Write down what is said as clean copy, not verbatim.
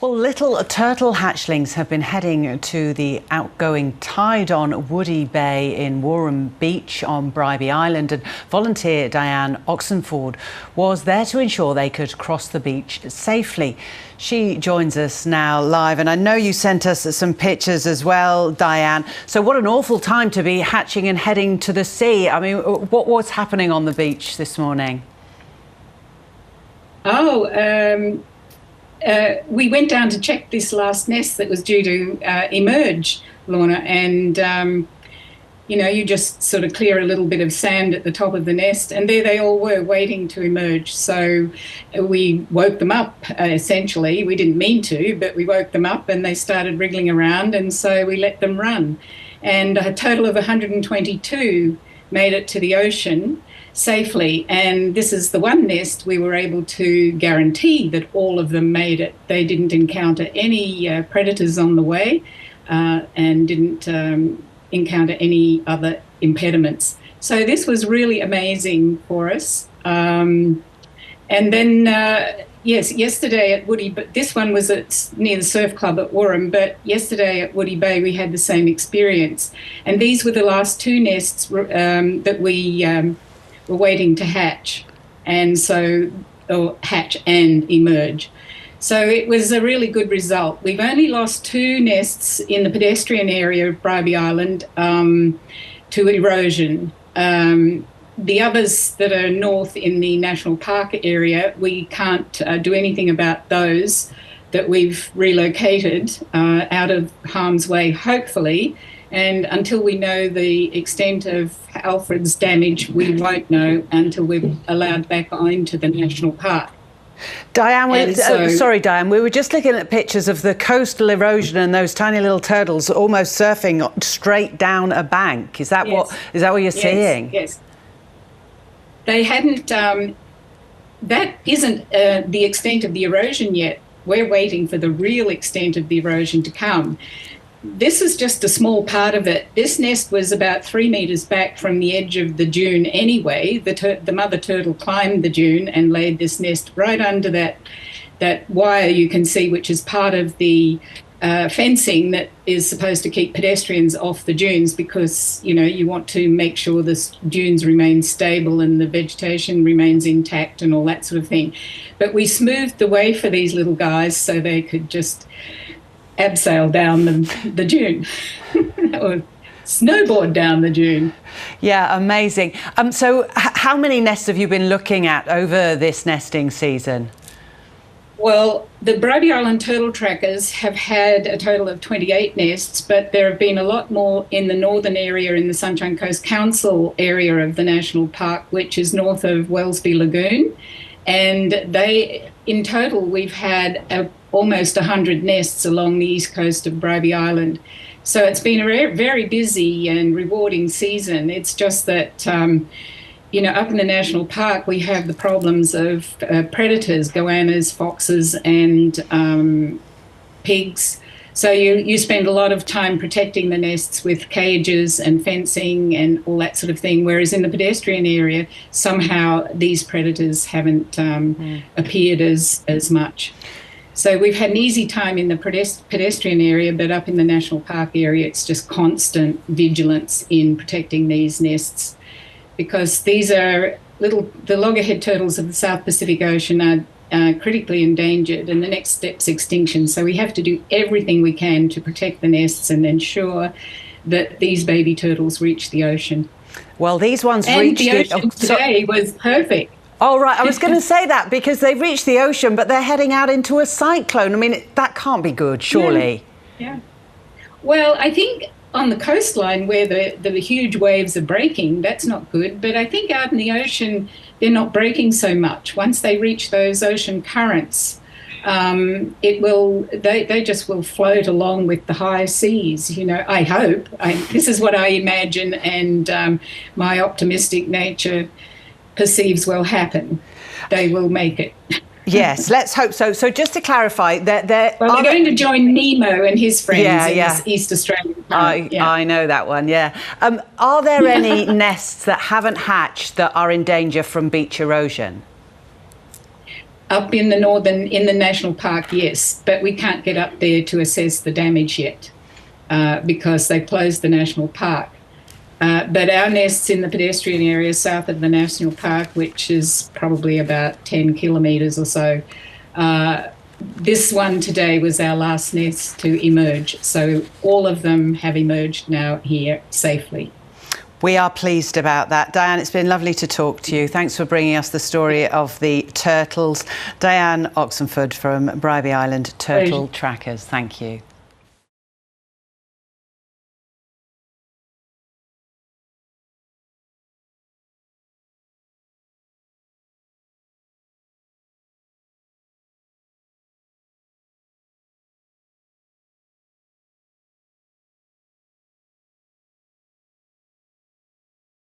Well, little turtle hatchlings have been heading to the outgoing tide on Woody Bay in Warham Beach on Bribie Island, and volunteer Diane Oxford was there to ensure they could cross the beach safely. She joins us now live, and I know you sent us some pictures as well, Diane. So what an awful time to be hatching and heading to the sea. I mean, what was happening on the beach this morning? We went down to check this last nest that was due to emerge, Lorna, and you just sort of clear a little bit of sand at the top of the nest, and there they all were waiting to emerge. So we woke them up, essentially. We didn't mean to, but we woke them up and they started wriggling around, and so we let them run. And a total of 122 made it to the ocean safely, and this is the one nest we were able to guarantee that all of them made it. They didn't encounter any predators on the way and didn't encounter any other impediments. So this was really amazing for us. And then, yes, yesterday at Woody, but this one was near the surf club at Warham, but yesterday at Woody Bay we had the same experience. And these were the last two nests that we were waiting to hatch, or hatch and emerge. So it was a really good result. We've only lost two nests in the pedestrian area of Bribie Island to erosion. The others that are north in the national park area, we can't do anything about those that we've relocated out of harm's way, hopefully. And until we know the extent of Alfred's damage, we won't know until we're allowed back into the national park. Diane, sorry, Diane, we were just looking at pictures of the coastal erosion and those tiny little turtles almost surfing straight down a bank. Is that what you're seeing? Yes. They hadn't. That isn't the extent of the erosion yet. We're waiting for the real extent of the erosion to come. This is just a small part of it. This nest was about 3 metres back from the edge of the dune anyway. The mother turtle climbed the dune and laid this nest right under that wire you can see, which is part of the fencing that is supposed to keep pedestrians off the dunes, because you want to make sure the dunes remain stable and the vegetation remains intact and all that sort of thing. But we smoothed the way for these little guys so they could just abseil down the dune or snowboard down the dune. Yeah, amazing. So how many nests have you been looking at over this nesting season? Well, the Bribie Island turtle trackers have had a total of 28 nests, but there have been a lot more in the northern area, in the Sunshine Coast Council area of the national park, which is north of Wellesby Lagoon. And in total, we've had almost 100 nests along the east coast of Bribie Island. So it's been a very busy and rewarding season. It's just that, up in the national park, we have the problems of predators, goannas, foxes, and pigs. So you spend a lot of time protecting the nests with cages and fencing and all that sort of thing, whereas in the pedestrian area, somehow these predators haven't appeared as much. So we've had an easy time in the pedestrian area, but up in the national park area, it's just constant vigilance in protecting these nests, because these are the loggerhead turtles of the South Pacific Ocean are critically endangered, and the next step's extinction. So we have to do everything we can to protect the nests and ensure that these baby turtles reach the ocean. Well, these ones reached the ocean today was perfect. Oh, right. I was going to say that, because they've reached the ocean, but they're heading out into a cyclone. I mean, that can't be good, surely. Yeah. Well, I think on the coastline where the huge waves are breaking, that's not good. But I think out in the ocean, they're not breaking so much. Once they reach those ocean currents, they just will float along with the high seas. I hope. This is what I imagine, and my optimistic nature perceives will happen. They will make it. Yes, let's hope so. So just to clarify, they're going to join Nemo and his friends in this East Australian park. I know that one, yeah. Are there any nests that haven't hatched that are in danger from beach erosion? Up in the national park, yes, but we can't get up there to assess the damage yet because they closed the national park. But our nests in the pedestrian area south of the national park, which is probably about 10 kilometres or so, this one today was our last nest to emerge. So all of them have emerged now here safely. We are pleased about that. Diane, it's been lovely to talk to you. Thanks for bringing us the story of the turtles. Diane Oxford from Bribie Island Turtle Trackers. Thank you.